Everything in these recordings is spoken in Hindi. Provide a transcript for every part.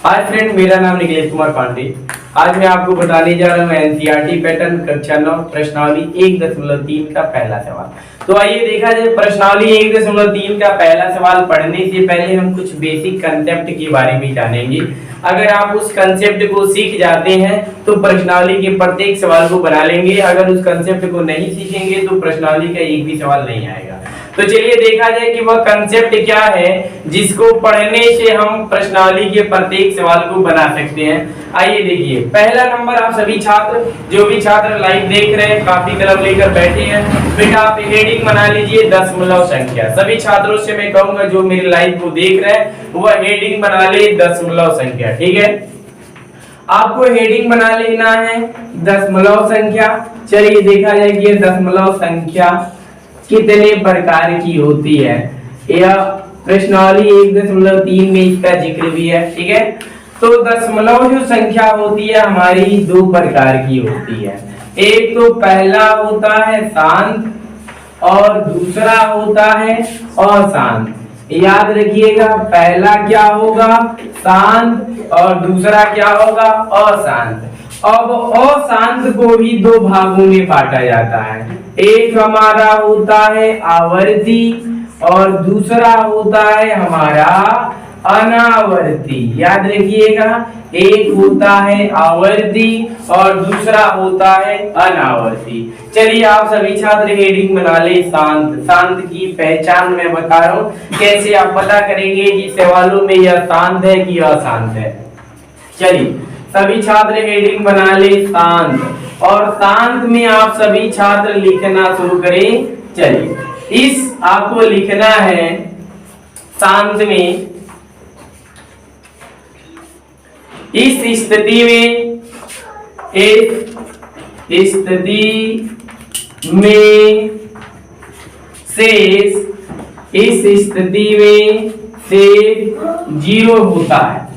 हाय फ्रेंड, मेरा नाम निखिलेश कुमार पांडे। आज मैं आपको बताने जा रहा हूँ एनसीईआरटी पैटर्न कक्षा 9 प्रश्नावली 1.3 का पहला सवाल। तो आइए देखा जाए प्रश्नावली 1.3 का पहला सवाल पढ़ने से पहले हम कुछ बेसिक कंसेप्ट के बारे में जानेंगे। अगर आप उस कंसेप्ट को सीख जाते हैं तो प्रश्नावली के प्रत्येक सवाल को बना लेंगे। अगर उस कंसेप्ट को नहीं सीखेंगे तो प्रश्नावली का एक भी सवाल नहीं आएगा। तो चलिए देखा जाए कि वह कंसेप्ट क्या है जिसको पढ़ने से हम प्रश्नावली के प्रत्येक सवाल को बना सकते हैं। आइए देखिए, पहला नंबर आप सभी छात्र, जो भी छात्र लाइव देख रहे हैं, कॉपी कलम लेकर बैठे हैं, बेटा आप हेडिंग बना लीजिए दशमलव संख्या। सभी छात्रों से मैं कहूंगा जो मेरे लाइव को देख रहे हैं वह हेडिंग बना ले दशमलव संख्या। ठीक है, आपको हेडिंग बना लेना है दशमलव संख्या। चलिए देखा जाए कि दशमलव संख्या कितने प्रकार की होती है। यह प्रश्नावली 1.3 में इसका जिक्र भी है। ठीक है, तो दशमलव जो संख्या होती है हमारी दो प्रकार की होती है। एक तो पहला होता है शांत और दूसरा होता है अशांत। याद रखिएगा, पहला क्या होगा शांत और दूसरा क्या होगा अशांत। अब अशांत को भी दो भागों में बांटा जाता है। एक हमारा होता है आवर्ती और दूसरा होता है हमारा अनावर्ती। याद रखिएगा, एक होता है आवर्ती और दूसरा होता है अनावर्ती। चलिए आप सभी छात्र हेडिंग बना ले शांत। शांत की पहचान मैं बता रहा हूँ, कैसे आप पता करेंगे कि सवालों में यह शांत है कि अशांत है। चलिए सभी छात्र हेडिंग बना ले शांत, और शांत में आप सभी छात्र लिखना शुरू करें। चलिए इस आपको लिखना है शांत में, इस स्थिति में, इस स्थिति में शेष, इस स्थिति में शेष 0 होता है।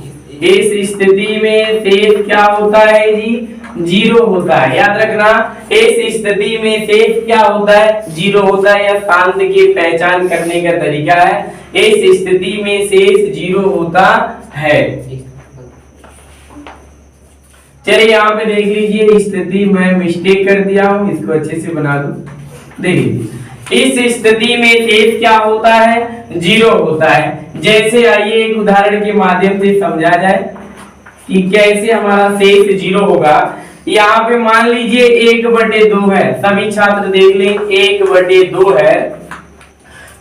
इस स्थिति में शेष क्या होता है जी? 0 होता है। याद रखना, इस स्थिति में शेष क्या होता है? 0 होता है। यह शांत की पहचान करने का तरीका है। इस स्थिति में शेष 0 होता है। चलिए यहाँ पे देख लीजिए, स्थिति में मिस्टेक कर दिया हूं, इसको अच्छे से बना दो। देखिए इस स्थिति में शेष क्या होता है? 0 होता है। जैसे आइए एक उदाहरण के माध्यम से समझा जाए कि कैसे हमारा शेष 0 होगा। यहाँ पे मान लीजिए 1/2 है। सभी छात्र देख लें, 1/2 है।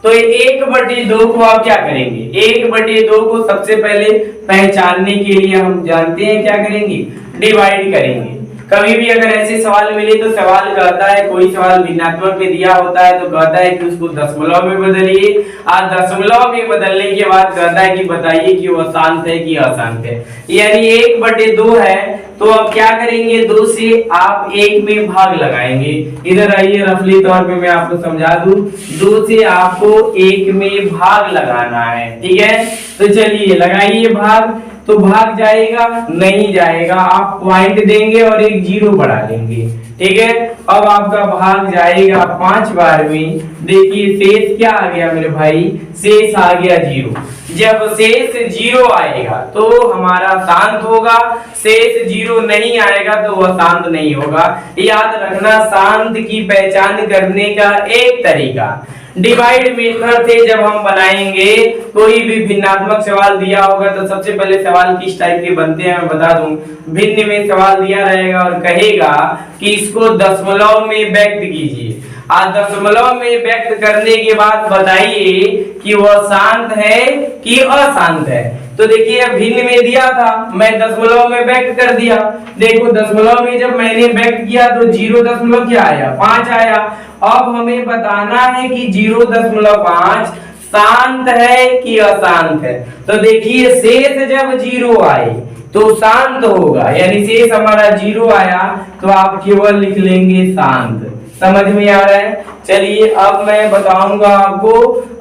तो 1/2 को आप क्या करेंगे? 1/2 को सबसे पहले पहचानने के लिए हम जानते हैं क्या करेंगे? डिवाइड करेंगे। कभी भी अगर ऐसे सवाल मिले तो सवाल कहता है, कोई सवाल भिन्नात्मक में दिया होता है तो कहता है कि उसको दशमलव में बदलिए, और दशमलव में बदलने के बाद कहता है कि बताइए कि वो शांत है कि अशांत है। यानी 1/2 है, तो अब क्या करेंगे? 2 से आप 1 में भाग लगाएंगे। इधर आइए, रफली तौर पे मैं आपको समझा दूं। 2 से आपको 1 में भाग लगाना है। ठीक है, तो चलिए लगाइए भाग। तो भाग जाएगा? नहीं जाएगा। आप पॉइंट देंगे और एक 0 बढ़ा लेंगे। ठीक है, अब आपका भाग जाएगा 5 बार में। देखिए शेष क्या आ गया मेरे भाई? शेष आ गया 0। जब शेष 0 आएगा तो हमारा शांत होगा, शेष 0 नहीं आएगा तो वह शांत नहीं होगा। याद रखना, शांत की पहचान करने का एक तरीका डिवाइड मेथड से जब हम बनाएंगे, कोई भी भिन्नात्मक सवाल दिया होगा तो सबसे पहले सवाल किस टाइप के बनते हैं मैं बता दूं। भिन्न में सवाल दिया रहेगा और कहेगा कि इसको दशमलव में व्यक्त कीजिए। आज दशमलव में व्यक्त करने के बाद बताइए कि वह शांत है कि अशांत है। तो देखिए भिन्न में दिया था, मैं दशमलव में व्यक्त कर दिया। देखो दशमलव में जब मैंने व्यक्त किया तो 0 क्या आया? 5 आया। अब हमें बताना है कि 0.5 शांत है कि अशांत है। तो देखिए शेष जब 0 आए तो शांत होगा, यानी शेष हमारा 0 आया तो आप केवल लिख लेंगे शांत। समझ में आ रहा है? चलिए अब मैं बताऊंगा आपको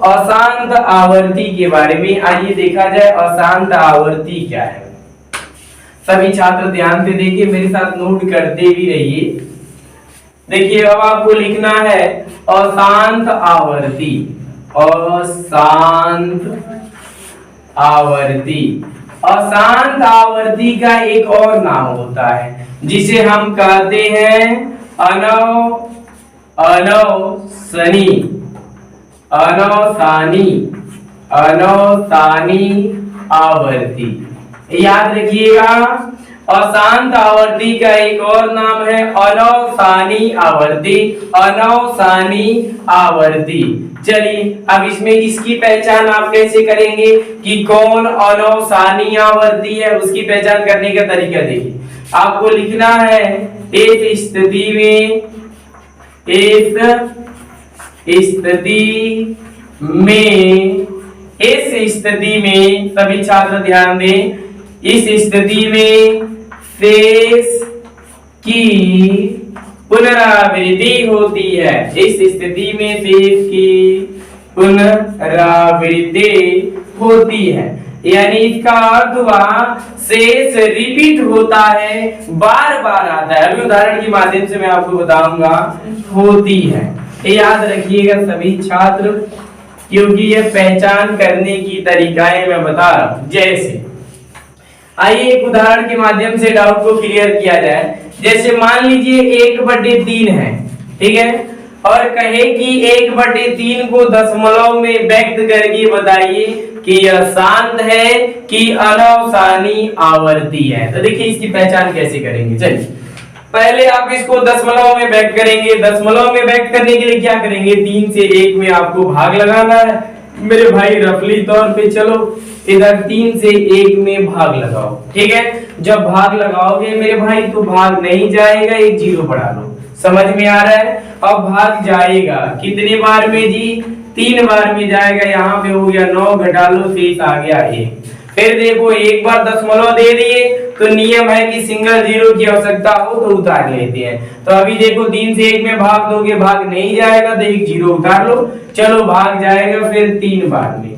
अशांत आवर्ती के बारे में। आइए देखा जाए अशांत आवर्ती क्या है। सभी छात्र ध्यान से देखिए, मेरे साथ नोट करते भी रहिए। देखिए अब आपको लिखना है अशांत आवर्ती। अशांत आवर्ती अशांत आवर्ती का एक और नाम होता है जिसे हम कहते हैं अनौसानी आवर्ती। याद रखिएगा, अशांत आवर्ती का एक और नाम है अनौसानी आवर्ती। चलिए अब इसमें इसकी पहचान आप कैसे करेंगे कि कौन अनौसानी आवर्ती है, उसकी पहचान करने का तरीका देखिए। आपको लिखना है इस स्थिति में सभी छात्र ध्यान दें, इस स्थिति में शेष की पुनरावृत्ति होती है। इस स्थिति में शेष की पुनरावृत्ति होती है, यानी इसका अर्थ हुआ शेष रिपीट होता है, बार बार आता है। अभी उदाहरण के माध्यम से मैं आपको बताऊंगा होती है। याद रखिएगा सभी छात्र, क्योंकि ये पहचान करने की तरीकाएं मैं बता रहा हूं। जैसे आइए एक उदाहरण के माध्यम से डाउट को क्लियर किया जाए। जैसे मान लीजिए 1/3 है, ठीक है, और कहे कि 1/3 को दशमलव में व्यक्त करके बताइए कि यह शांत है कि अनौसानी आवर्ती है। तो देखिए इसकी पहचान कैसे करेंगे। चलिए पहले आप इसको दशमलव में व्यक्त करेंगे। दशमलव में व्यक्त करने के लिए क्या करेंगे, 3 से 1 में आपको भाग लगाना है मेरे भाई, रफली तौर पे। चलो इधर 3 से 1 में भाग लगाओ, ठीक है। जब भाग लगाओगे मेरे भाई तो भाग नहीं जाएगा, एक 0 बढ़ा लो। समझ में आ रहा है? अब भाग जाएगा कितने बार में जी, 3 बार में जाएगा। यहाँ पे हो गया 9, घटा लो, शेष आ गया 1। फिर देखो एक बार दशमलव दे दिए तो नियम है कि सिंगल 0 की आवश्यकता हो तो उतार लेते हैं। तो अभी देखो 3 से 1 में भाग दोगे, भाग नहीं जाएगा तो एक 0 उतार लो। चलो भाग जाएगा फिर 3 बार में,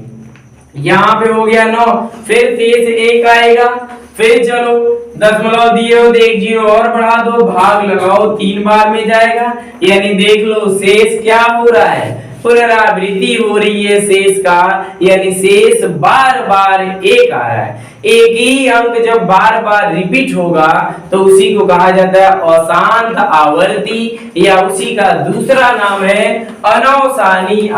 यहाँ पे हो गया 9, फिर शेष 1 आएगा। फिर चलो दशमलव दिए हो तो एक 0 और बढ़ा दो, भाग लगाओ, 3 बार में जाएगा। यानी देख लो शेष क्या हो रहा है, पुनरावृत्ति हो रही है शेष का, यानी शेष बार बार 1 आ रहा है। एक ही अंक जब बार बार रिपीट होगा तो उसी को कहा जाता है अशांत आवर्ती, या उसी का दूसरा नाम है अनौसानी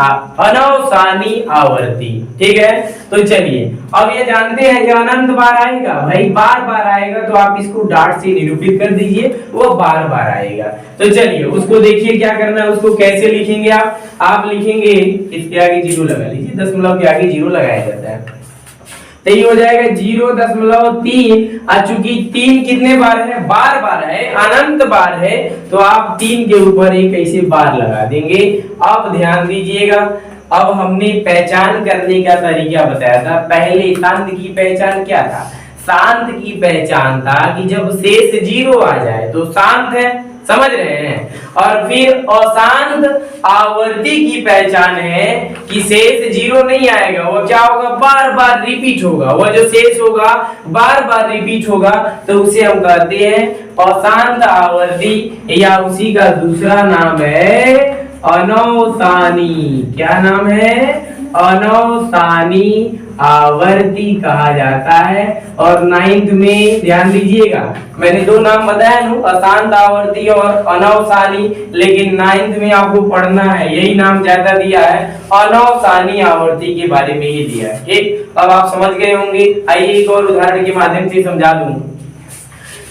आवर्ती, ठीक है। तो चलिए अब ये जानते हैं कि अनंत बार आएगा, भाई बार बार आएगा तो आप इसको डाट से निरूपित कर दीजिए, वो बार बार आएगा। तो चलिए उसको देखिए क्या करना है, उसको कैसे लिखेंगे आप लिखेंगे इसके आगे 0 लगा लीजिए, दशमलव के आगे 0 लगाया जाता है। तो ये हो जाएगा 0.3। चूंकि 3 कितने बार है, बार बार है, अनंत बार है, तो आप 3 के ऊपर एक ऐसे बार लगा देंगे। अब ध्यान दीजिएगा, अब हमने पहचान करने का तरीका बताया था। पहले शांत की पहचान क्या था, शांत की पहचान था कि जब शेष 0 आ जाए तो शांत है, समझ रहे हैं। और फिर अशांत आवर्ती की पहचान है कि शेष 0 नहीं आएगा, वो क्या होगा, बार बार रिपीट होगा। वो जो शेष होगा बार बार रिपीट होगा, तो उसे हम कहते हैं अशांत आवर्ती, या उसी का दूसरा नाम है अनौसानी। क्या नाम है, अनौसानी आवर्ती कहा जाता है। और 9th में ध्यान दीजिएगा, मैंने 2 नाम बताया ना, अशांत आवर्ती और अनौसानी, लेकिन 9th में आपको पढ़ना है, यही नाम ज्यादा दिया है, अनौसानी आवर्ती के बारे में ही दिया है, ठीक। अब आप समझ गए होंगे। आइए एक और उदाहरण के माध्यम से समझा दूं।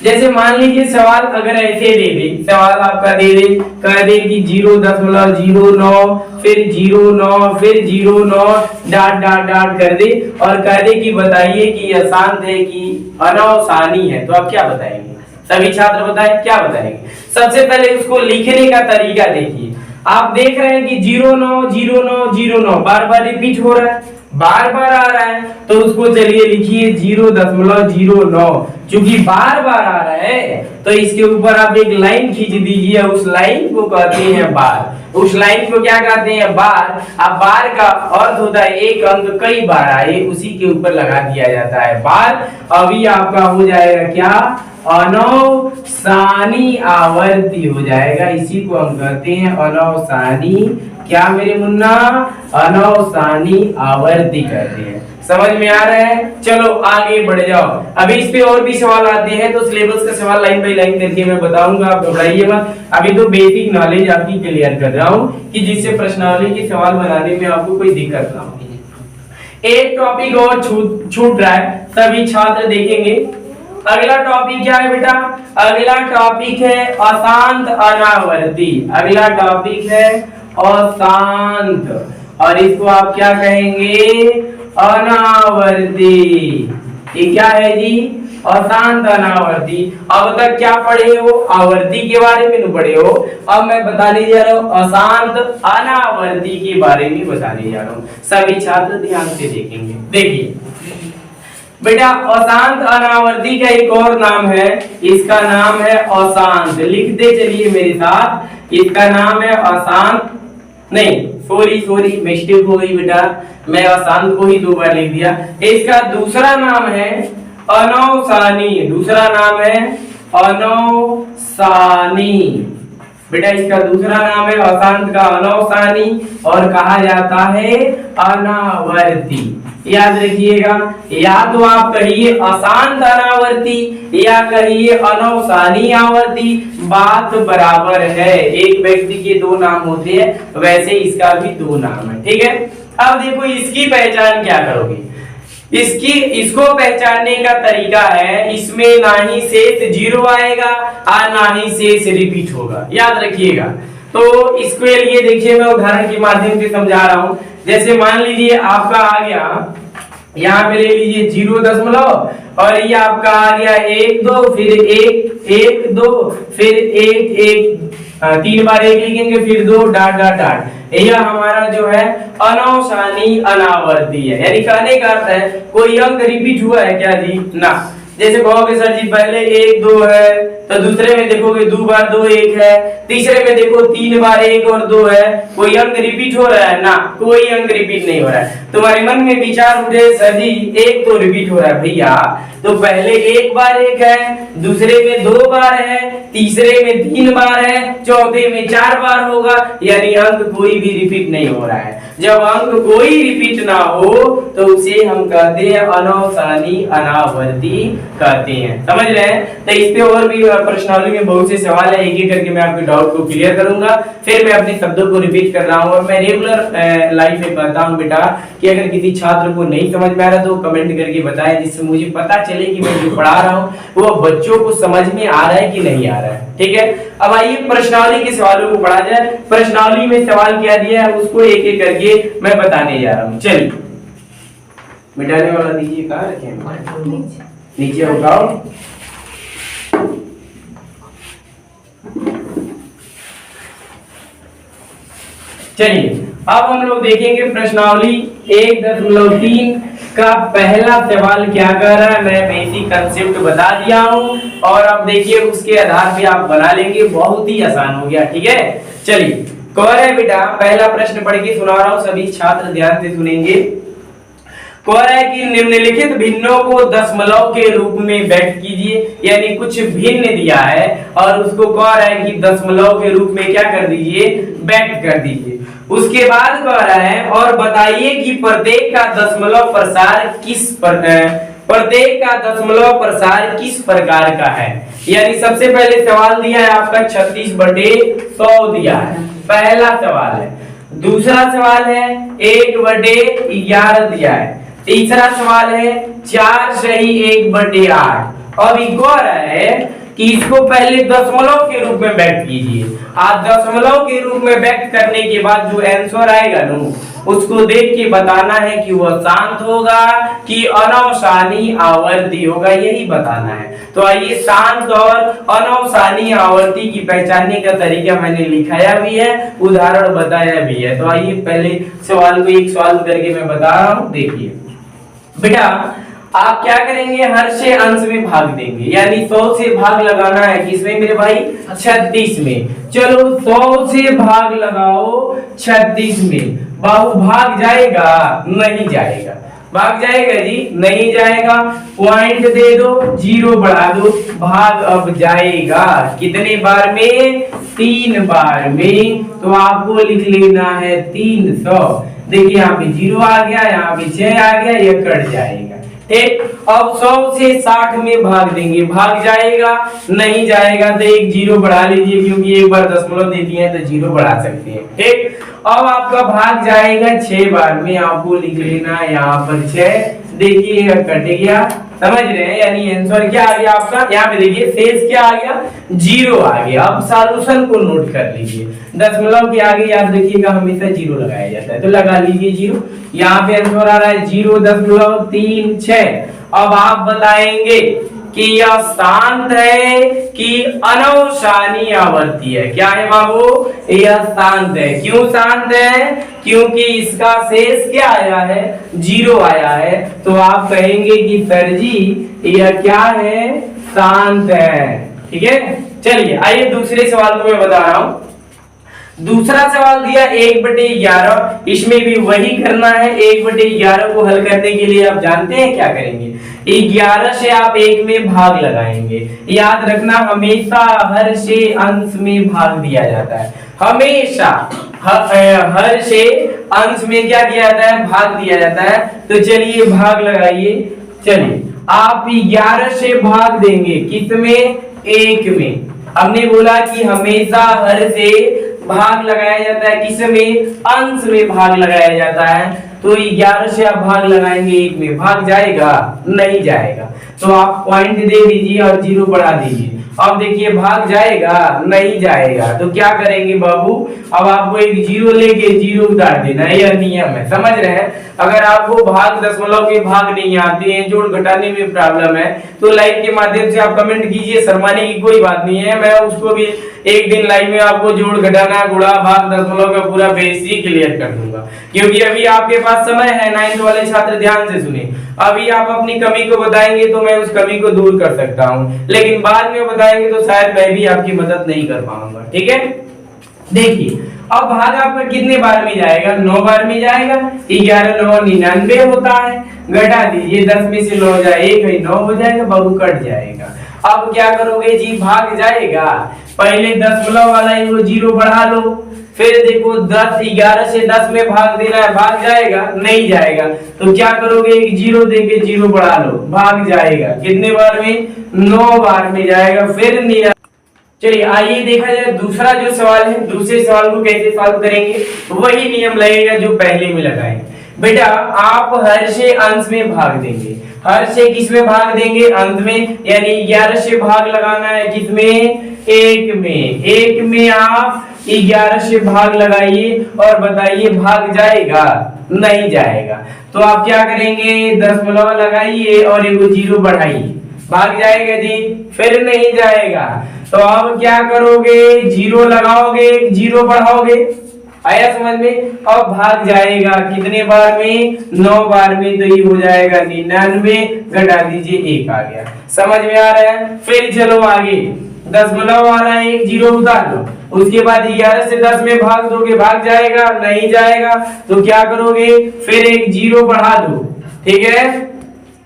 जैसे मान लीजिए सवाल अगर ऐसे दे दे, सवाल आपका दे दे, कह दे कि 0.09 फिर 0.9 फिर 0.9 डाट डाट डाट कर दे, और कह दे कि बताइए कि अशांत है कि अनौसानी है, तो आप क्या बताएंगे? सभी छात्र बताएं क्या बताएंगे। सबसे पहले उसको लिखने का तरीका देखिए। आप देख रहे हैं कि 0.9 0.9 0.9 बार बार रिपीट हो रहा है, बार बार आ रहा है, तो उसको चलिए लिखिए 0.09। चूंकि बार बार आ रहा है तो इसके ऊपर आप एक लाइन खींच दीजिए, उस लाइन को कहते हैं बार। उस लाइन को क्या कहते हैं, बार। अब बार का अर्थ होता है एक अंक कई बार आए, उसी के ऊपर लगा दिया जाता है बार। अभी आपका हो जाएगा क्या, अनौसानी आवर्ती हो जाएगा। इसी को हम कहते हैं अनौसानी, क्या मेरे मुन्ना, अनौसानी आवर्ती कहते हैं। समझ में आ रहा है? चलो आगे बढ़ जाओ। अभी इस पे और भी सवाल आते हैं तो सिलेबस का सवाल लाइन बाय लाइन करके मैं बताऊंगा, आप घबराइए मत। अभी तो बेसिक नॉलेज आपकी क्लियर कर रहा हूँ कि जिससे प्रश्नावली के सवाल बनाने में आपको कोई दिक्कत ना हो। एक टॉपिक और छूट रहा है, सभी छात्र देखेंगे। अगला टॉपिक क्या है बेटा? अगला टॉपिक है अशांत अनावर्ती। अगला टॉपिक है अशांत, और इसको आप क्या कहेंगे? अनावर्ती। ये क्या है जी? अशांत अनावर्ती। अब तक क्या पढ़े हो? आवर्ती के बारे में पढ़े हो। अब मैं बताने जा रहा हूँ अशांत अनावर्ती के बारे में बताने जा रहा हूँ। सभी छात्र ध्यान से देखेंगे। देखिए बेटा, अशांत अनावर्ती का एक और नाम है, इसका नाम है अशांत। लिखते चलिए मेरे साथ, इसका नाम है अशांत। नहीं सॉरी मिस्टेक हो गई बेटा, मैं अशांत को ही 2 बार लिख दिया। इसका दूसरा नाम है अनौसानी। दूसरा नाम है अनौसानी। बेटा इसका दूसरा नाम है अशांत का अनौसानी, और कहा जाता है अनावर्ती। याद रखिएगा, या तो आप कहिए अशांत अनावर्ती या कहिए अनौसानी आवर्ती, बात बराबर है। एक व्यक्ति के 2 नाम होते हैं, वैसे इसका भी 2 नाम है। ठीक है, अब देखो इसकी पहचान क्या करोगे? इसको पहचानने का तरीका है, इसमें ना ही शेष 0 आएगा और ना ही शेष रिपीट होगा। याद रखिएगा। तो इसके लिए देखिए मैं उदाहरण के माध्यम से समझा रहा हूं। जैसे मान लीजिए आपका आ गया, यहाँ पे ले लीजिए 0., और ये आपका आ गया 1 2, फिर 1 1 2, फिर 1 1, 3 बार 1 लिखेंगे, फिर 2 डॉट डॉट डॉट। यह हमारा जो है अनौसानी अनावर्ती है। यानी कहने का अर्थ है कोई अंक रिपीट हुआ है क्या जी? ना। जैसे कहोगे सर जी पहले 1 2 है, तो दूसरे में देखोगे 2 बार 2 1 है, तीसरे में देखो 3 बार 1 और 2 है। कोई अंक रिपीट हो रहा है? ना, कोई अंक रिपीट नहीं हो रहा है। तुम्हारे मन में विचार उठे सर जी 1 तो रिपीट हो रहा है भैया, तो पहले 1 बार 1 है, दूसरे में 2 बार है, तीसरे में 3 बार है, चौथे में 4 बार होगा, यानी अंक कोई भी रिपीट नहीं हो रहा है। जब अंक कोई रिपीट ना हो तो उसे हम कहते हैं अनौसानी अनावर्ती कहते हैं। समझ रहे हैं? तो इस पे और भी प्रश्नावली में बहुत से सवाल है, एक एक करके मैं आपके डाउट को क्लियर करूंगा। फिर मैं अपने शब्दों को रिपीट कर रहा हूं, और मैं रेगुलर लाइफ में कहता हूं बेटा कि अगर किसी छात्र को नहीं समझ में आ रहा तो कमेंट करके बताएं, जिससे मुझे पता चले कि मैं जो पढ़ा रहा हूं वो बच्चों को समझ में आ रहा है कि नहीं आ रहा है। ठीक है, अब आइए प्रश्नावली के सवालों को पढ़ा जाए। प्रश्नावली में सवाल क्या दिया है उसको एक एक करके मैं बताने जा रहा हूं। चलिए मिटाने वाला दीजिए, कहाँ रखें? नीचे उठाओ। चलिए अब हम लोग देखेंगे प्रश्नावली 1.3 का पहला सवाल क्या कह रहा है। मैं बेसिक कंसेप्ट बता दिया हूं, और अब देखिए उसके आधार पे आप बना लेंगे, बहुत ही आसान हो गया। ठीक है, चलिए कह रहे बेटा, पहला प्रश्न पढ़ के सुना रहा हूं, सभी छात्र ध्यान से सुनेंगे। कह रहा है कि निम्नलिखित भिन्नों को दशमलव के रूप में व्यक्त कीजिए। यानी कुछ भिन्न दिया है और उसको कह रहा है कि दशमलव के रूप में क्या कर दीजिए? व्यक्त कर दीजिए। उसके बाद कह रहा है और बताइए कि प्रत्येक का दशमलव प्रसार किस प्रकार का है। यानी सबसे पहले सवाल दिया है आपका 36/100 दिया है, पहला सवाल है। दूसरा सवाल है 1/11 दिया है। तीसरा सवाल है 4 सही 1/8। अब ये कह रहा है कि इसको पहले दशमलव के रूप में व्यक्त कीजिए। आप दशमलव के रूप में व्यक्त करने के बाद जो आंसर आएगा ना, उसको देख के बताना है कि वह शांत होगा कि अनौसानी आवर्ती होगा, यही बताना है। तो आइए शांत और अनौसानी आवर्ती की पहचानने का तरीका मैंने लिखाया भी है, उदाहरण बताया भी है। तो आइए पहले सवाल को एक सवाल करके मैं बता रहा हूं। देखिए बेटा, आप क्या करेंगे? हर से अंश में भाग देंगे, यानी 100 से भाग लगाना है किसमें मेरे भाई? 36 में। चलो 100 से भाग लगाओ 36 में। बाबू भाग जाएगा? नहीं जाएगा। भाग जाएगा जी? नहीं जाएगा। पॉइंट दे दो, 0 बढ़ा दो, भाग अब जाएगा कितने बार में? 3 बार में। तो आपको लिख लेना है 300। देखिए यहाँ पे 0 आ गया, यहाँ पे 6 आ गया, ये कट जाएगा। ठीक, अब 100 से 60 में भाग देंगे, भाग जाएगा नहीं जाएगा, तो एक 0 बढ़ा लीजिए, क्योंकि एक बार दशमलव दे दिए हैं तो 0 बढ़ा सकते हैं। ठीक, अब आपका भाग जाएगा 6 बार में, आपको लिख लेना यहाँ पर 6, देखिए कट गया, समझ रहे हैं, यानी आंसर क्या आ गया आपका, यहाँ पे देखिए शेष क्या आ गया, 0 आ गया। अब सॉल्यूशन को नोट कर लीजिए, दशमलव के आगे याद रखिएगा हमेशा 0 लगाया जाता है, तो लगा लीजिए 0। यहाँ पे आंसर आ रहा है 0.36। अब आप बताएंगे कि यह शांत है कि अनवसानी आवर्ती है। क्या है बाबू, यह शांत है। क्यों शांत है, क्योंकि इसका शेष क्या आया है, 0 आया है। तो आप कहेंगे कि सर जी यह क्या है, शांत है। ठीक है, चलिए आइए दूसरे सवाल को मैं बता रहा हूं। दूसरा सवाल दिया 1/11, इसमें भी वही करना है। 1/11 को हल करने के लिए आप जानते हैं क्या करेंगे, 11 से आप 1 में भाग लगाएंगे। याद रखना हमेशा हर से अंश में भाग दिया जाता है, हमेशा हर से अंश में क्या किया जाता है, भाग दिया जाता है। तो चलिए भाग लगाइए। चलिए आप 11 से भाग देंगे, किसमें, 1 में। हमने बोला कि हमेशा हर से भाग लगाया जाता है, किसमें, अंश में भाग लगाया जाता है। तो 11 से आप भाग लगाएंगे 1 में, भाग जाएगा नहीं जाएगा, तो आप पॉइंट दे दीजिए और 0 बढ़ा दीजिए। अब देखिए भाग जाएगा नहीं जाएगा, तो क्या करेंगे बाबू, अब आपको एक 0 लेके 0 उतार देना है, यह नियम है, समझ रहे हैं। अगर आपको भाग दशमलव के भाग नहीं आते हैं, जोड़ घटाने में प्रॉब्लम है, तो लाइव के माध्यम से आप कमेंट कीजिए, शर्माने की कोई बात नहीं है, मैं उसको भी एक दिन लाइव में आपको जोड़ घटाना गुणा भाग दशमलव का पूरा बेसिक क्लियर कर दूंगा। क्योंकि अभी आपके पास समय है, 9th वाले छात्र ध्यान से सुने, अभी आप अपनी कमी को बताएंगे तो मैं उस कमी को दूर कर सकता हूं, लेकिन बाद में बताएंगे तो शायद मैं भी आपकी मदद नहीं कर पाऊंगा। ठीक है, देखिए अब भाग आपका कितने बार में जाएगा, 9 बार में जाएगा। 11 9 99 होता है, घटा दीजिए, 10 में से 9 जाए 1 है, 9 हो जाएगा, बाबू कट जाएगा। अब क्या करोगे जी, भाग जाएगा, पहले दशमलव वाला इनको 0 बढ़ा लो, फिर देखो 10 11 से 10 में भाग देना है, भाग जाएगा नहीं जाएगा, तो क्या करोगे, एक 0 देके 0 बढ़ा लो, भाग जाएगा, कितने बार में, 9 बार में जाएगा, फिर नहीं। चलिए आइए देखा जाए दूसरा जो सवाल है, दूसरे सवाल को कैसे सॉल्व करेंगे, वही नियम लगेगा जो पहले में लगाए। बेटा आप हर से अंश में भाग देंगे, हर से किस में भाग देंगे, अंश में, यानी 11 से भाग लगाना है, किसमें, 1 में। 1 में आप 11 से भाग लगाइए और बताइए भाग जाएगा नहीं जाएगा। तो आप क्या करेंगे, दशमलव लगाइए और एगो 0 बढ़ाइए, भाग जाएगा जी, फिर नहीं जाएगा। तो अब क्या करोगे, 0 लगाओगे 0 बढ़ाओगे, आया समझ में। अब भाग जाएगा कितने बार में, 9 बार में, तो ये हो जाएगा 99, घटा दीजिए 1 आ गया, समझ में आ रहा है। फिर चलो आगे, दशमलव वाला एक 0 उतार लो, उसके बाद 11 से 10 में भाग दोगे, भाग जाएगा नहीं जाएगा, तो क्या करोगे, फिर एक 0 बढ़ा दो, ठीक है,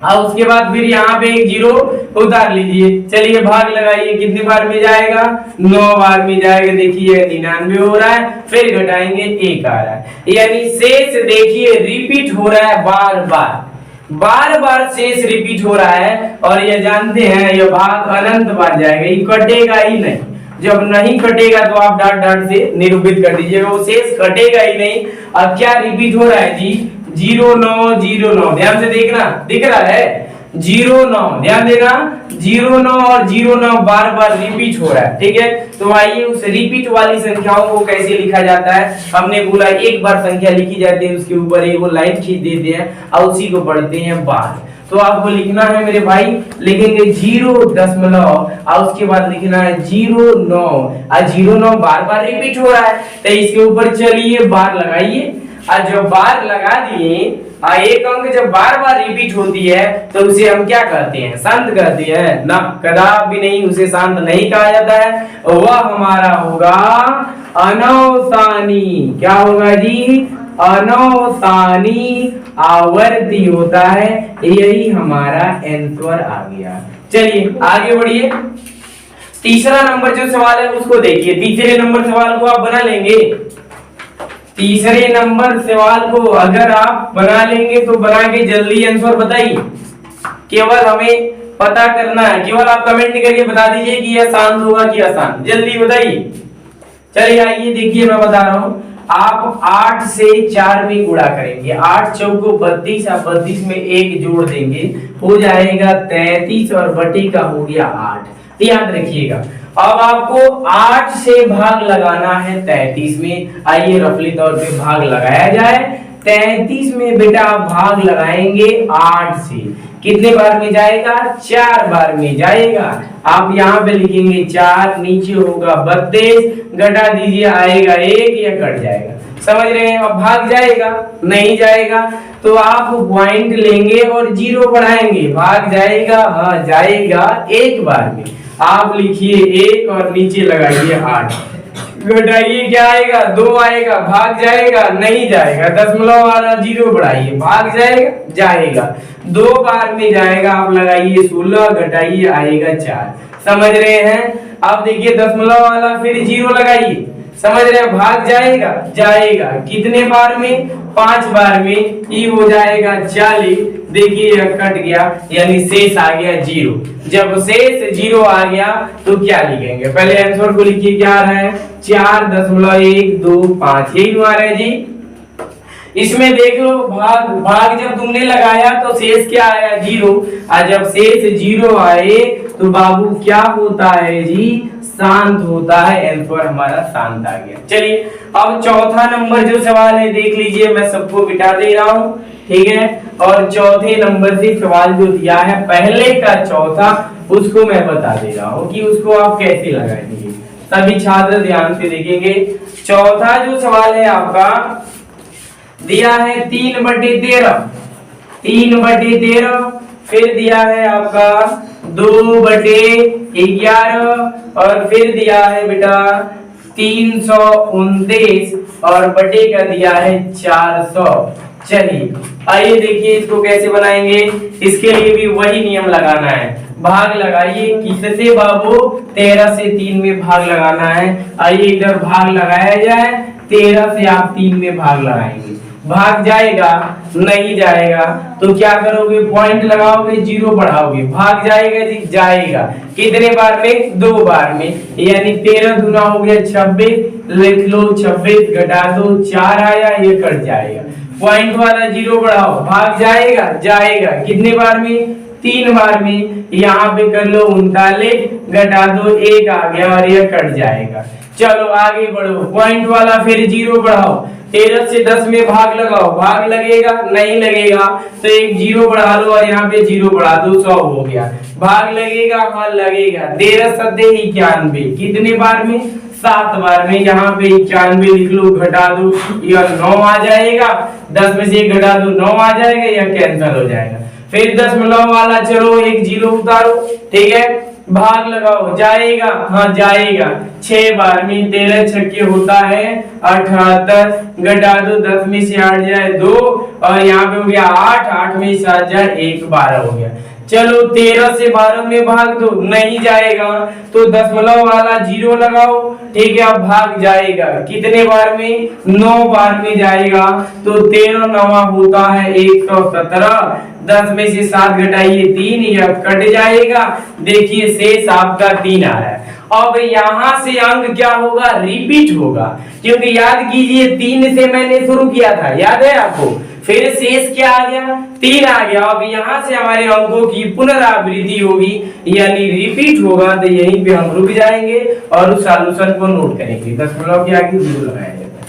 और उसके बाद फिर यहाँ पे एक 0 उतार लीजिए। चलिए भाग लगाइए, कितनी बार में जाएगा, 9 बार में जाएगा, देखिए 99 हो रहा है, फिर घटाएंगे 1 आ रहा है, यानी शेष देखिए रिपीट हो रहा है, बार बार शेष रिपीट हो रहा है। और ये जानते हैं ये भाग अनंत बार जाएगा, ये कटेगा ही नहीं, जब नहीं कटेगा तो आप डाट डाट से निरूपित कर दीजिएगा, वो शेष कटेगा ही नहीं। अब क्या रिपीट हो रहा है जी, 0 9 0 9, ध्यान से देखना, दिख रहा है 0 9, ध्यान देना, 0 9 और 0 9 बार बार रिपीट हो रहा है, ठीक है। तो आइए उस रिपीट वाली संख्याओं को कैसे लिखा जाता है, हमने बोला एक बार संख्या लिखी जाती है, उसके ऊपर एक लाइन खींच देते हैं और उसी को पढ़ते हैं बार। तो आपको लिखना है मेरे भाई, लिखेंगे 0 और उसके बाद लिखना है 0 9, और 0 9 बार बार रिपीट हो रहा है, तो इसके ऊपर चलिए बार लगाइए, और जब बार लगा दिए, एक अंक जब बार बार रिपीट होती है तो उसे हम क्या कहते हैं, शांत कहते हैं ना, कदापि नहीं, उसे शांत नहीं कहा जाता है, वह हमारा होगा अनवसानी। क्या होगा जी, अनवसानी आवर्ती होता है, यही हमारा आंसर आ गया। चलिए आगे बढ़िए, तीसरा नंबर जो सवाल है उसको देखिए। तीसरे नंबर सवाल को आप बना लेंगे, तीसरे नंबर सवाल को अगर आप बना लेंगे तो बना के जल्दी आंसर बताइए। केवल हमें पता करना है, केवल आप कमेंट करके बता दीजिए कि आसान होगा कि आसान, जल्दी बताइए। चलिए आइए देखिए मैं बता रहा हूं। आप 8 से 4 में गुणा करेंगे, 8 चौको 32, आप 32 में 1 जोड़ देंगे, हो जाएगा 33 और बटे का हो गया 8। याद रखिएगा। अब आपको 8 से भाग लगाना है 33 में। आइए रफली तौर पे भाग लगाया जाए। 33 में बेटा आप भाग लगाएंगे 8 से, कितने बार में जाएगा? 4 बार में जाएगा। आप यहाँ पे लिखेंगे 4, नीचे होगा 32, घटा दीजिए आएगा 1 या कट जाएगा। समझ रहे हैं? अब भाग जाएगा नहीं जाएगा तो आप पॉइंट लेंगे और 0 बढ़ाएंगे, भाग जाएगा, हाँ जाएगा 1 बार में। आप लिखिए 1 और नीचे लगाइए 8, घटाइए क्या आएगा? 2 आएगा, भाग जाएगा नहीं जाएगा, दशमलव वाला 0 बढ़ाइए, भाग जाएगा जाएगा, 2 बार में जाएगा, आप लगाइए 16, घटाइए आएगा 4। समझ रहे हैं? अब देखिए दशमलव वाला फिर 0 लगाइए, समझ रहे हैं? भाग जाएगा जाएगा, कितने बार में? 5 बार में, ये हो जाएगा 40। देखिए कट गया यानी शेष आ गया 0। जब शेष 0 आ गया तो क्या लिखेंगे? पहले आंसर को लिखिए, क्या आ रहा है? 4.125, यही आ रहा है जी। इसमें देख लो भाग जब तुमने लगाया तो शेष क्या आया? 0। और जब शेष 0 आए तो बाबू क्या होता है जी? शांत होता है। आंसर हमारा शांत आ गया। चलिए अब चौथा नंबर जो सवाल है देख लीजिए, मैं सबको बिठा दे रहा हूं, ठीक है? और चौथे नंबर से सवाल जो दिया है पहले का चौथा, उसको मैं बता दे रहा हूं कि उसको आप कैसे लगाएंगे। सभी छात्र ध्यान से देखेंगे। चौथा जो सवाल है आपका दिया है 3/13, 3/13, फिर दिया है आपका 2/11 और फिर दिया है बेटा 329 और बटे का दिया है 400। चलिए आइए देखिए इसको कैसे बनाएंगे। इसके लिए भी वही नियम लगाना है, भाग लगाइए। किससे बाबू? 13 से 3 में भाग लगाना है। आइए इधर भाग लगाया जाए, 13 से आप 3 में भाग लगाएंगे, भाग जाएगा नहीं जाएगा तो क्या करोगे? पॉइंट लगाओगे, 0 बढ़ाओगे, भाग जाएगा जी जाएगा, कितने बार में? 2 बार में, यानी 13 दूना हो गया 26, लिख लो 26, घटा दो 4 आया, ये कट जाएगा। पॉइंट वाला 0 बढ़ाओ, भाग जाएगा जाएगा, कितने बार में? 3 बार में। यहाँ पे कर लो 39, घटा दो 1 आ गया और ये कट जाएगा। चलो आगे बढ़ो, पॉइंट वाला फिर 0 बढ़ाओ, 13 से 10 में भाग लगाओ, भाग लगेगा नहीं लगेगा तो एक 0 बढ़ा लो और यहाँ पे 0 बढ़ा दो, 100 हो गया। भाग लगेगा, हाँ लगेगा। 13 सत्ते 91, कितने बार में? 7 बार में। यहाँ पे 91 लिख लो, घटा दो, यह 9 आ जाएगा, 10 में से 1 घटा दो 9 आ जाएगा, यह कैंसिल हो जाएगा। फिर दशमलव वाला चलो एक 0 उतारो, ठीक है? भाग लगाओ, जाएगा, हाँ जाएगा 6 बार में। 13 छक्के होता है 78, घटा दो 10 में से 8 जाए 2 और यहाँ पे हो गया 8, 8 में 7 जाए 1, 12 हो गया। चलो 13 से 12 में भाग दो, नहीं जाएगा तो दशमलव वाला 0 लगाओ, ठीक है? अब भाग जाएगा, कितने बार में? 9 बार में जाएगा तो 13 9 होता है 117, 10 में से 7 घटाइए 3, यह कट जाएगा। देखिए शेष आपका 3 आ रहा है। अब यहाँ से अंक क्या होगा? रिपीट होगा, क्योंकि याद कीजिए 3 से मैंने शुरू किया था, याद है आपको? फिर शेष क्या आ गया? 3 आ गया। अब यहाँ से हमारे अंकों की पुनरावृत्ति होगी यानी रिपीट होगा, तो यहीं पे हम रुक जाएंगे और उस सॉल्यूशन को नोट करेंगे। दशमलव के आगे 0 लगाया जाता है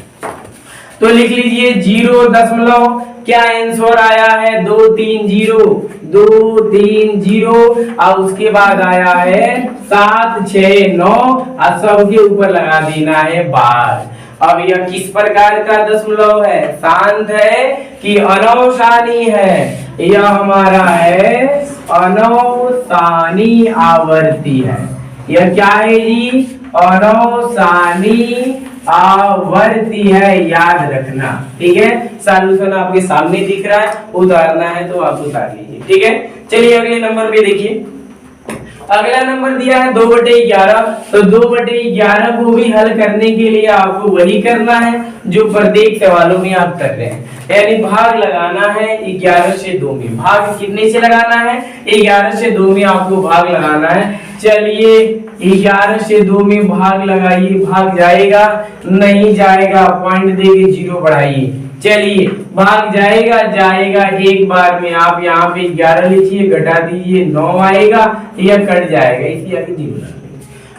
तो लिख लीजिए 0 दशमलव, क्या आंसर आया है? 230, 230 और उसके बाद आया है 7 6 9 और सबके ऊपर लगा देना है बार। अब यह किस प्रकार का दशमलव है? शांत है कि अनौसानी है? यह हमारा है अनौसानी आवर्ती है। यह क्या है जी? अनौसानी आवर्ती है, याद रखना, ठीक है? सॉल्यूशन आपके सामने दिख रहा है, उतारना है तो आप उतार लीजिए, ठीक है? चलिए अगले नंबर पे देखिए। अगला नंबर दिया है 2/11, तो 2/11 को भी हल करने के लिए आपको वही करना है जो प्रत्येक सवालों में आप कर रहे हैं, यानी भाग लगाना है 11 से 2 में। भाग कितने से लगाना है? 11 से 2 में आपको भाग लगाना है। चलिए 11 से 2 में भाग लगाइए, भाग जाएगा नहीं जाएगा, पॉइंट देके 0 बढ़ाइए। चलिए भाग जाएगा जाएगा एक बार में, आप यहाँ पे 11 लीजिए, घटा दीजिए 9 आएगा, यह कट जाएगा, इसी आगे 0।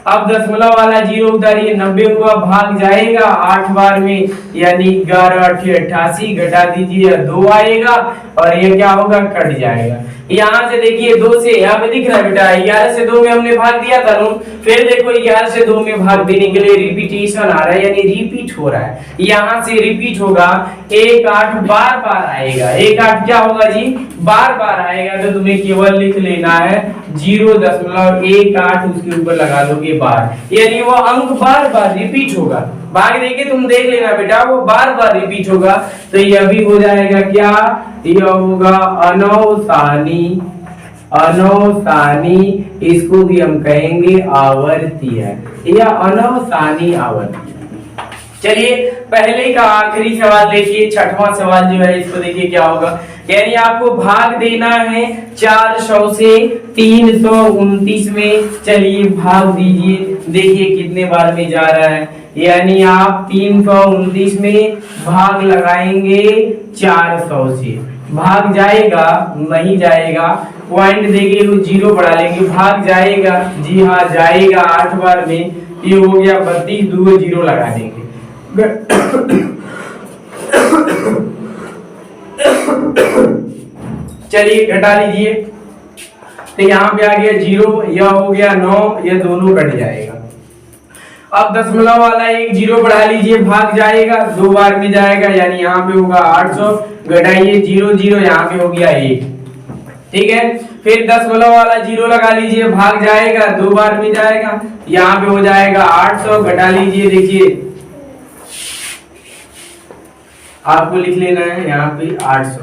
अब दशमलव वाला 0 उतारिए, 90 हुआ, भाग जाएगा 8 बार में, यानी 11 8 88, घटा दीजिए 2 आएगा और ये क्या होगा? कट जाएगा। यहाँ से देखिए 2 से यहाँ पे दिख रहा है बेटा, 11 से 2 में हमने भाग दिया था ना, फिर देखो 11 से 2 में भाग देने के लिए रिपीटेशन आ रहा है, यानी रिपीट हो रहा है। यहाँ से रिपीट होगा, 1 8 बार बार आएगा, 1 8 क्या होगा जी? बार बार आएगा, तो तुम्हें केवल लिख लेना है 0.18, उसके ऊपर लगा दोगे बार, यानी वो अंक बार बार रिपीट होगा। भाग देके तुम देख लेना बेटा, वो बार बार रिपीट होगा, तो यह भी हो जाएगा क्या? यह होगा अनौसानी, अनौसानी, इसको भी हम कहेंगे आवर्तीय, या अनौसानी आवर्तीय। चलिए पहले का आखिरी सवाल देखिए, छठवां सवाल जो है इसको देखिए क्या होगा, यानी आपको भाग देना है 400 से 329 में। चलिए भाग दीजिए, देखिए कितने बार में जा रहा है, यानी आप 329 में भाग लगाएंगे 400 से, भाग जाएगा नहीं जाएगा, पॉइंट देके 0 बढ़ा लेंगे, भाग जाएगा, जी हाँ जाएगा 8 बार में, ये हो गया 32, 2 0 लगा देंगे। चलिए घटा लीजिए, तो यहाँ पे आ गया 0, यह हो गया 9, यह दोनों कट जाएगा। अब दशमलव वाला 1 0 बढ़ा लीजिए, भाग जाएगा 2 बार में जाएगा, यानी यहाँ पे होगा 800, घटाइए 0 0, यहाँ पे हो गया 1, ठीक है। फिर दशमलव वाला 0 लगा लीजिए, भाग जाएगा 2 बार में जाएगा, यहाँ पे हो जाएगा 800, घटा लीजिए, देखिए आपको लिख लेना है यहाँ पे 800,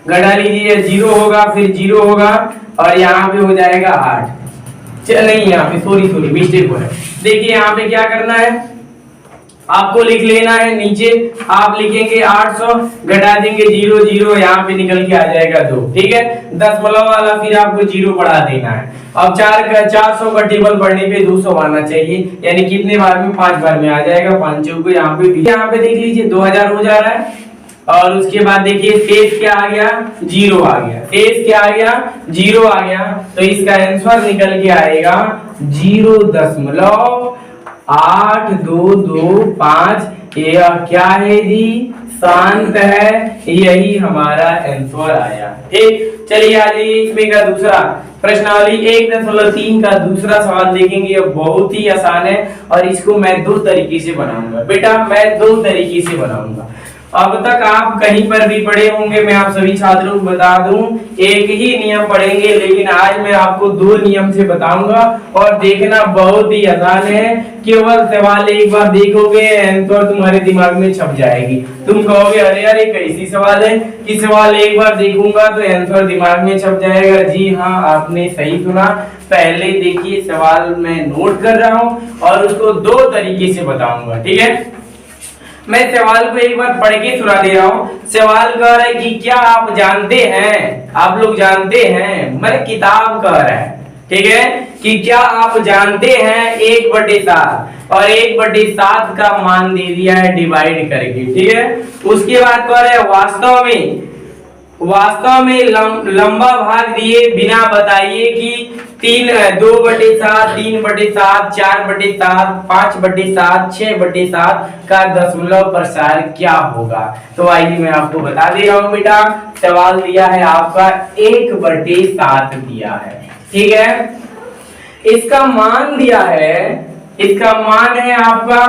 घटा लीजिए 0 होगा, फिर 0 होगा और यहाँ पे हो जाएगा 8। चल नहीं, यहाँ पे सॉरी मिस्टेक हो रहा है। देखिए यहाँ पे क्या करना है, आपको लिख लेना है, नीचे आप लिखेंगे 800, घटा देंगे 0 0, यहाँ पे निकल के आ जाएगा 2, ठीक है। दशमलव वाला फिर आपको 0 बढ़ा देना है। अब 400 का टेबल पढ़ने पे 200 आना चाहिए, यानी कितने बार में? 5 बार में आ जाएगा, 5 को यहाँ पे देख लीजिए 2000 हो जा रहा है। और उसके बाद देखिए शेष क्या आ गया? 0 आ गया, शेष क्या आ गया? 0 आ गया, तो इसका आंसर निकल के आएगा 0.8225। यह क्या है जी? शांत है, यही हमारा आंसर आया। ठीक, चलिए आज इसमें का दूसरा प्रश्नावली 1.3 का दूसरा सवाल देखेंगे। यह बहुत ही आसान है और इसको मैं 2 तरीके से बनाऊंगा बेटा, मैं 2 तरीके से बनाऊंगा। अब तक आप कहीं पर भी पढ़े होंगे, मैं आप सभी छात्रों को बता दूं, एक ही नियम पढ़ेंगे, लेकिन आज मैं आपको 2 नियम से बताऊंगा और देखना बहुत ही आसान है। केवल सवाल एक बार देखोगे आंसर तुम्हारे दिमाग में छप जाएगी। तुम कहोगे अरे यार ये कैसी सवाल है कि सवाल एक बार देखूंगा तो आंसर दिमाग में छप जाएगा। जी हाँ, आपने सही सुना। पहले देखिए सवाल मैं नोट कर रहा हूँ और उसको 2 तरीके से बताऊंगा, ठीक है। मैं सवाल को एक बार पढ़ के सुना दे रहा हूँ। सवाल कह रहा है कि क्या आप जानते हैं, आप लोग जानते हैं, मेरे किताब कह रहा है, ठीक है, कि क्या आप जानते हैं 1/7 और 1/7 का मान दे दिया है डिवाइड करके, ठीक है। उसके बाद कह रहे हैं वास्तव में लंबा भाग दिए बिना बताइए कि 2/7, 3/7, 4/7, 5/7, 6/7 का दशमलव प्रसार क्या होगा। तो आइए मैं आपको बता दे रहा हूँ बेटा। सवाल दिया है आपका 1/7 दिया है, ठीक है। इसका मान दिया है, इसका मान है आपका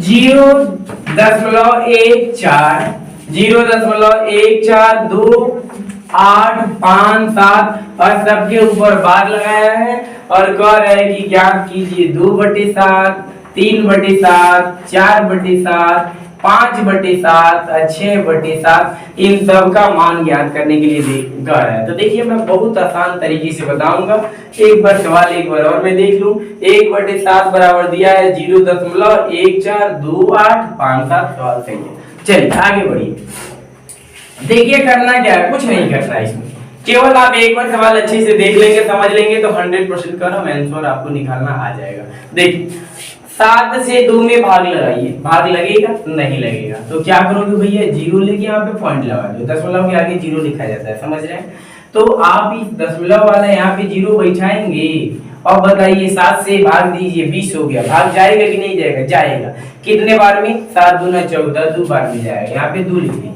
0.14, 0.142857 और सबके ऊपर बार लगाया है और कह रहा है कि क्या कीजिए 2/7, 3/7, 4/7, 5/7 6/7 इन सब का मान ज्ञात करने के लिए कह रहा है। तो देखिए मैं बहुत आसान तरीके से बताऊंगा। एक बार सवाल एक बार और मैं देख लूं। 1/7 बराबर दिया है 0.142857। सवाल सही है। चलिए आगे बढ़िए। देखिए करना क्या है, कुछ नहीं करना है इसमें, केवल आप एक बार सवाल अच्छे से देख लेंगे, समझ लेंगे तो 100% का आंसर आपको निकालना आ जाएगा। देखिए 7 से 2 में भाग लगाइए, भाग लगेगा नहीं लगेगा, तो क्या करोगे भैया, जीरो लेके यहाँ पे पॉइंट लगा दो। दशमलव के आगे जीरो लिखा जाता है, समझ रहे हैं। तो आप इस दशमलव वाला यहाँ पे जीरो बैठाएंगे और बताइए 7 से भाग दीजिए, 20 हो गया। भाग जाएगा कि नहीं जाएगा, जाएगा। कितने बार में, 7 दूना 14, 2 बार में जाएगा। यहाँ पे 2 लिख दीजिए।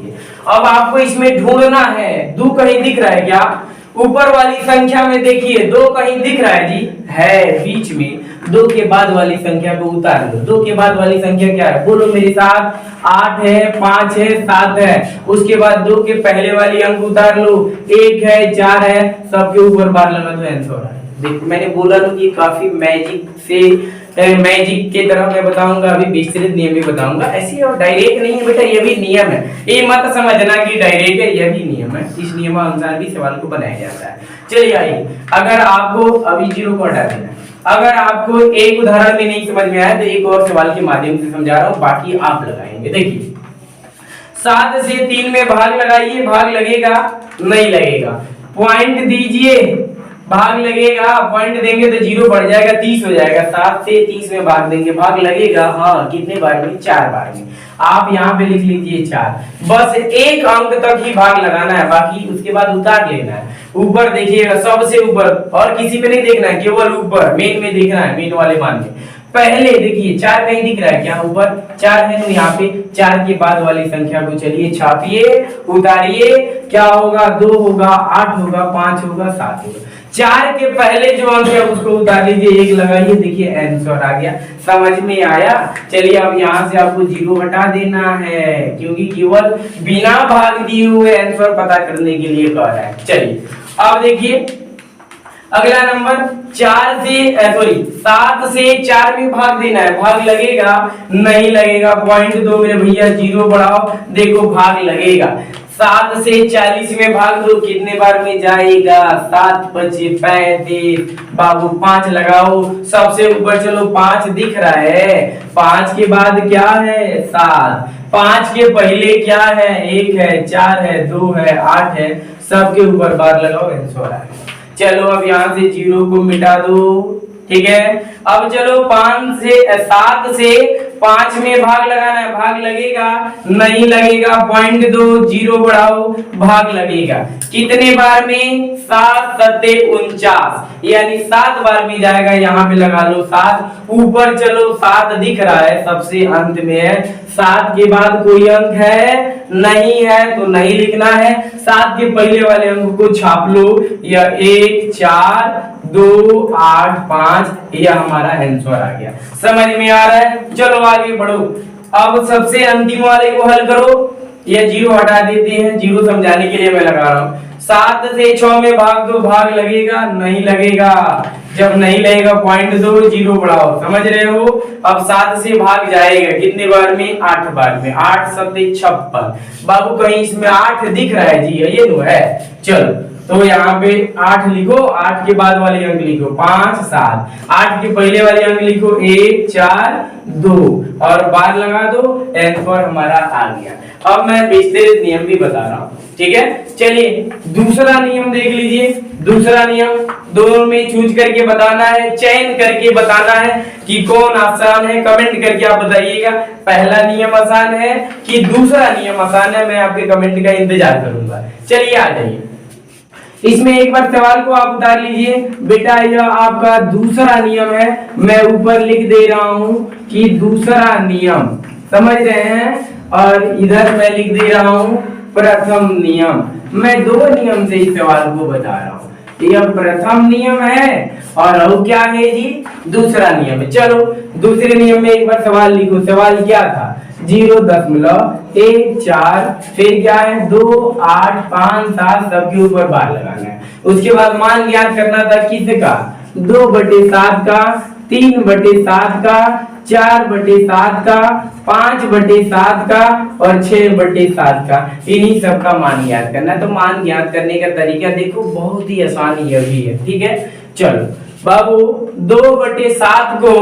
अब आपको इसमें ढूंढना है, 2 कहीं दिख रहा है क्या, ऊपर वाली संख्या में देखिए 2 कहीं दिख रहा है जी, है बीच में। 2 के बाद वाली संख्या को उतार दो। 2 के बाद वाली संख्या क्या है, बोलो मेरे साथ, 8 है, 5 है, 7 है। उसके बाद 2 के पहले वाली अंक उतार लो, 1 है, 4 है, सबके ऊपर बार लगा दो, आंसर है। देखो मैंने बोला ना कि काफी मैजिक के तरह मैं बताऊंगा, अभी विस्तृत नियम भी बताऊंगा। ऐसे और डायरेक्ट नहीं है बेटा, ये भी नियम है। ये मत समझना कि डायरेक्ट है, यह भी नियम है। इस नियमानुसार भी सवाल को बनाया जाता है। चलिए आइए, अगर आपको अभी जीरो को हटा देना है, अगर आपको एक उदाहरण में नहीं समझ में आया तो एक और सवाल के माध्यम से समझा रहा हूँ, बाकी आप लगाएंगे। देखिए 7 से 3 में भाग लगाइए, भाग लगेगा नहीं लगेगा, पॉइंट दीजिए, भाग लगेगा, पॉइंट देंगे तो जीरो बढ़ जाएगा, 30 हो जाएगा। 7 से 30 में भाग देंगे, भाग लगेगा, हाँ कितने बार में, 4 बार में। आप यहाँ पे लिख लीजिए 4। बस एक अंक तक ही भाग लगाना है, बाकी उसके बाद उतार लेना है। ऊपर देखिएगा, सबसे ऊपर, और किसी पे नहीं देखना है, केवल ऊपर मेन में देखना है, मेन वाले मान में। पहले देखिए 4 कहीं दिख रहा है क्या, ऊपर 4 है, तो यहाँ पे 4 के बाद वाली संख्या को चलिए छापिए, उतारिए, क्या होगा, 2 होगा, 8 होगा, 5 होगा, 7 होगा। 4 के पहले जो अंक है उसको उतार लीजिए, 1 लगाइए, देखिए आंसर आ गया। समझ में आया। चलिए अब यहाँ से आपको जीरो हटा देना है, क्योंकि केवल बिना भाग दिए हुए आंसर पता करने के लिए कह रहा है। चलिए अब देखिए अगला नंबर, 7 से 4 में भाग देना है, भाग लगेगा नहीं लगेगा, पॉइंट दो मेरे भैया, जीरो बढ़ाओ, देखो भाग लगेगा। 7 से 40 में भाग दो, कितने बार में जाएगा, 7 5 35, बाबू 5 लगाओ, सबसे ऊपर चलो 5 दिख रहा है, 5 के बाद क्या है, 7, 5 के पहले क्या है, 1 है, 4 है, 2 है, 8 है, सबके ऊपर बार लगाओ, आंसर आएगा। चलो अब यहाँ से जीरो को मिटा दो, ठीक है। अब चलो 7 से 5 में भाग लगाना है, भाग लगेगा नहीं लगेगा, पॉइंट दो, जीरो बढ़ाओ, भाग लगेगा। कितने बार में, 7 7 49, यानी 7 बार में जाएगा। यहाँ पे लगा लो 7, ऊपर चलो 7 दिख रहा है, सबसे अंत में है। 7 के बाद कोई अंक है नहीं है तो नहीं लिखना है, 7 के पहले वाले अंक को छाप लो, या 1 4 2 8 5, यह हमारा आंसर आ गया। समझ में आ रहा है। चलो आगे बढ़ो। अब सबसे अंतिम वाले को हल करो, ये जीरो हटा देते हैं, जीरो समझाने के लिए मैं लगा रहा हूँ। 7 से 6 में भाग दो, भाग लगेगा नहीं लगेगा, जब नहीं लगेगा पॉइंट दो, जीरो बढ़ाओ, समझ रहे हो। अब 7 से भाग जाएगा कितने बार में, 8 बार में, 8 7 56। बाबू कहीं इसमें 8 दिख रहा है जी, ये तो है। चलो तो यहाँ पे 8 लिखो, 8 के बाद वाले अंक लिखो 5 7, 8 के पहले वाले अंक लिखो 1 4 2, और बार लगा दो, आंसर हमारा आ गया। अब मैं विस्तृत नियम भी बता रहा हूँ, ठीक है। चलिए दूसरा नियम देख लीजिए। दूसरा नियम दोनों में चूज करके बताना है, चयन करके बताना है कि कौन आसान है, कमेंट करके आप बताइएगा। पहला नियम आसान है कि दूसरा नियम आसान है, मैं आपके कमेंट का इंतजार करूंगा। चलिए आ जाइए, इसमें एक बार सवाल को आप उतार लीजिए। बेटा यह आपका दूसरा नियम है, मैं ऊपर लिख दे रहा हूं कि दूसरा नियम, समझ रहे हैं, और इधर मैं लिख दे रहा हूं प्रथम नियम। मैं 2 नियम से इस सवाल को बता रहा हूं। यह प्रथम नियम है और क्या है जी, दूसरा नियम है। चलो दूसरे नियम में एक बार सवाल लिखो। सवाल क्या था, 0.14, फिर क्या है 2 8 5 7, सबके ऊपर बार लगाना है। उसके बाद मान ज्ञात करना था किसका, 2/7 का, 3/7 का, 4/7 का, 5/7 का और 6/7 का, इन्हीं सब का मान याद करना। तो मान याद करने का तरीका देखो बहुत ही आसान ये भी है, ठीक है। चलो बाबू 2/7 को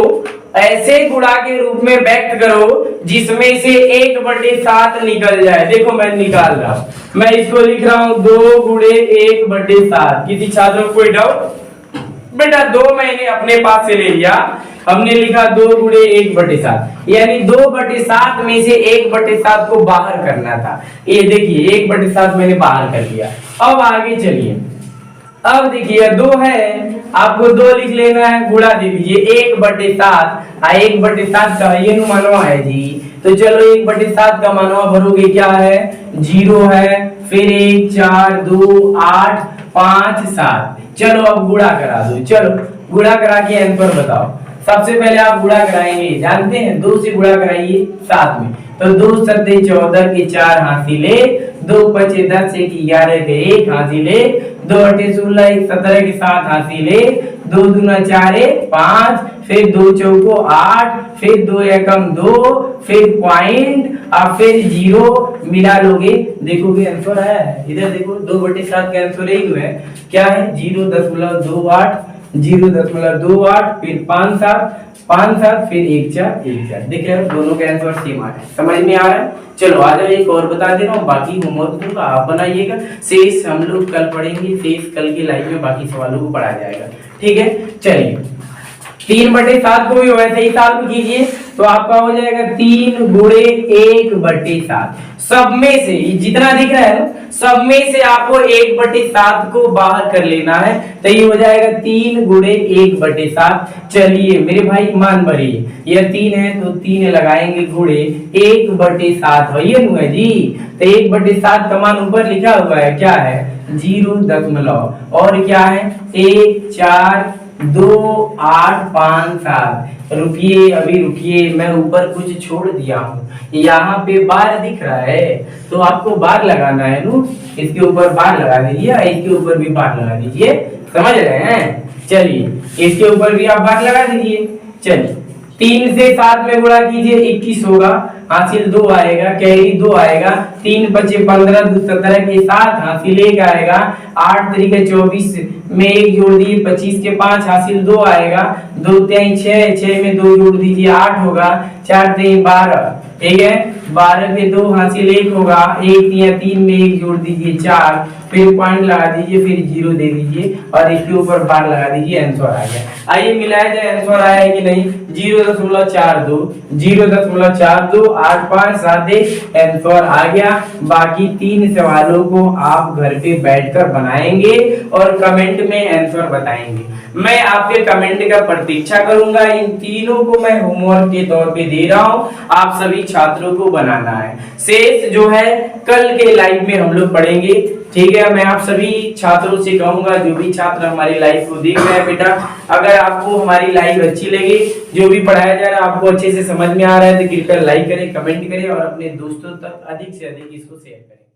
ऐसे गुणा के रूप में व्यक्त करो जिसमें से 1/7 निकल जाए। देखो मैं निकाल रहा हूं, मैं इसको लिख रहा हूं 2 गुणे 1/7। किसी छात्र को कोई डाउट? बेटा 2 मैंने अपने पास से ले लिया, हमने लिखा 2 गुणे 1/7, यानी 2/7 में से 1/7 को बाहर करना था। ये देखिए 1/7 मैंने बाहर कर लिया। अब आगे चलिए, अब देखिए 2 है, आपको 2 लिख लेना है, गुणा दे दीजिए 1/7। 1/7 का ये मानवा है जी, तो चलो 1/7 का मानवा भरोगे क्या है, 0 है, फिर 1 4 2 8 5 7। चलो अब गुणा करा दो, चलो गुणा करा के आंसर बताओ। सबसे पहले आप गुणा कराएंगे, जानते हैं 2 से गुणा कराइए 7 में, तो 2 सत्ते 14 के 4 हासिले, 2 पचे 10 1 11 के 1 हासिले, 2 अठे 16 1 17 के 7 हासिले, 2 दूना 4 5, फिर 2 चौको 8, फिर 2 एकम 2, फिर पॉइंट और फिर 0 मिला लोगे, देखोगे आंसर आया है। इधर देखो 2/7 का आंसर यही है, क्या है 0.28, 0.28, फिर 5 7, फिर 1 4 1 4। देखिए दोनों के आंसर सेम आ रहे हैं, समझ में आ रहा है। चलो आ जाओ, एक और बता दे रहा हूँ, बाकी होमवर्क को आप बनाइएगा, शेष हम लोग कल पढ़ेंगे, शेष कल के लाइव में बाकी सवालों को पढ़ाया जाएगा, ठीक है। चलिए 3/7 को भी वैसे ही साल में कीजिए, तो आपका हो जाएगा 3 गुणे 1/7। सब में से जितना दिख रहा है सब में से आपको 1/7 को बाहर कर लेना है, तो ये हो जाएगा 3 गुणे 1/7। चलिए मेरे भाई मान भरिए, ये 3 है तो 3 लगाएंगे गुणे 1/7 भैया नु है जी, तो 1/7 का मान ऊपर लिखा हुआ है, क्या है 0 और क्या है 1 4 2 8 5 7। रुकिए अभी रुकिए, मैं ऊपर कुछ छोड़ दिया हूँ, यहाँ पे बार दिख रहा है तो आपको बार लगाना है नु, इसके ऊपर बार लगा दीजिए, इसके ऊपर भी बार लगा दीजिए, समझ रहे हैं। चलिए इसके ऊपर भी आप बार लगा दीजिए। चलिए 3 से 7 में गुणा कीजिए 21 होगा, हासिल 2 आएगा, कैरी 2 आएगा, 3 5 15 2 17 के 7 हासिल 1 आएगा, 8 3 24 में 1 जोड़ दीजिए 25 के 5 हासिल 2 आएगा, 2 3 6 6 में 2 जोड़ दीजिए 8 होगा, 4 3 12, ठीक है 12 के 2 हासिल 1 होगा, 1 3 में 1 जोड़ दीजिए 4, फिर पॉइंट लगा दीजिए, फिर 0 दे दीजिए और इसके ऊपर बार लगा दीजिए, आंसर आ गया। आइए मिलाया जाए आंसर आया है कि नहीं, 0.42 0.42 8 5 7 आंसर आ गया। बाकी 3 सवालों को आप घर पे बैठकर बनाएंगे और कमेंट में आंसर बताएंगे। मैं आपके कमेंट का प्रतीक्षा करूंगा। इन तीनों को मैं होमवर्क के तौर पे दे रहा हूं, आप सभी छात्रों को बनाना है। शेष जो है कल के लाइव में हम लोग पढ़ेंगे, ठीक है। मैं आप सभी छात्रों से कहूंगा, जो भी छात्र हमारी लाइव को देख रहे हैं बेटा, अगर आपको हमारी लाइव अच्छी लगे, जो भी पढ़ाया जा रहा है आपको अच्छे से समझ में आ रहा है, तो कृपया लाइक करें, कमेंट करें और अपने दोस्तों तक अधिक से अधिक इसको शेयर करें।